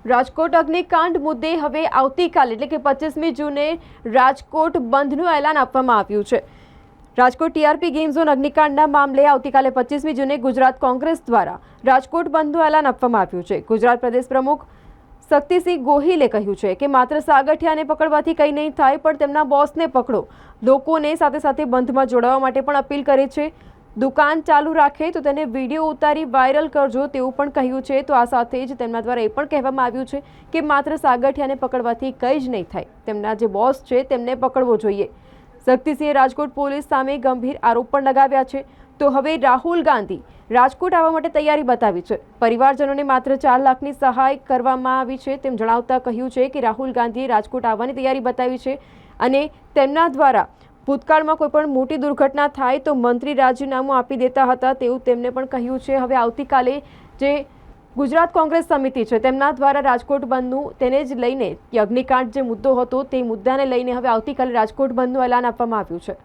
રાજકોટ અગ્નિકાંડ મુદ્દે હવે આવતીકાલે એટલે કે 25મી જૂને રાજકોટ બંધનું એલાન આપવામાં આવ્યું છે। રાજકોટ ટીઆરપી ગેમ ઝોન અગ્નિકાંડના મામલે આવતીકાલે 25મી જૂને ગુજરાત કોંગ્રેસ દ્વારા રાજકોટ બંધનું એલાન આપવામાં આવ્યું છે। ગુજરાત પ્રદેશ પ્રમુખ શક્તિસિંહ ગોહિલે કહ્યું છે કે માત્ર સાગઠિયાને પકડવાથી કંઈ નહીં થાય, પણ તેમના બોસને પકડો। લોકોને સાથે સાથે બંધમાં જોડાવા માટે પણ અપીલ કરે છે। દુકાન ચાલુ રાખે તો તેને વિડીયો ઉતારી વાયરલ કરજો તેવું પણ કહ્યું છે। તો આ સાથે જ તેમના દ્વારા એ પણ કહેવામાં આવ્યું છે કે માત્ર સાગઠિયાને પકડવાથી કંઈ જ નહીં થાય, તેમના જે બોસ છે તેમને પકડવો જોઈએ। શક્તિસિંહે રાજકોટ પોલીસ સામે ગંભીર આરોપ પણ લગાવ્યા છે। તો હવે રાહુલ ગાંધી રાજકોટ આવવા માટે તૈયારી બતાવી છે। પરિવારજનોને માત્ર 4 લાખની સહાય કરવામાં આવી છે તેમ જણાવતા કહ્યું છે કે રાહુલ ગાંધીએ રાજકોટ આવવાની તૈયારી બતાવી છે અને તેમના દ્વારા ભૂતકાળમાં કોઈ પણ મોટી દુર્ઘટના થાય તો મંત્રી રાજીનામું આપી દેતા હતા તેવું તેમને પણ કહ્યું છે। હવે આવતીકાલે જે ગુજરાત કોંગ્રેસ સમિતિ છે તેમના દ્વારા રાજકોટ બંધનું તેને જ લઈને અગ્નિકાંડ જે મુદ્દો હતો તે મુદ્દાને લઈને હવે આવતીકાલે રાજકોટ બંધનું એલાન આપવામાં આવ્યું છે।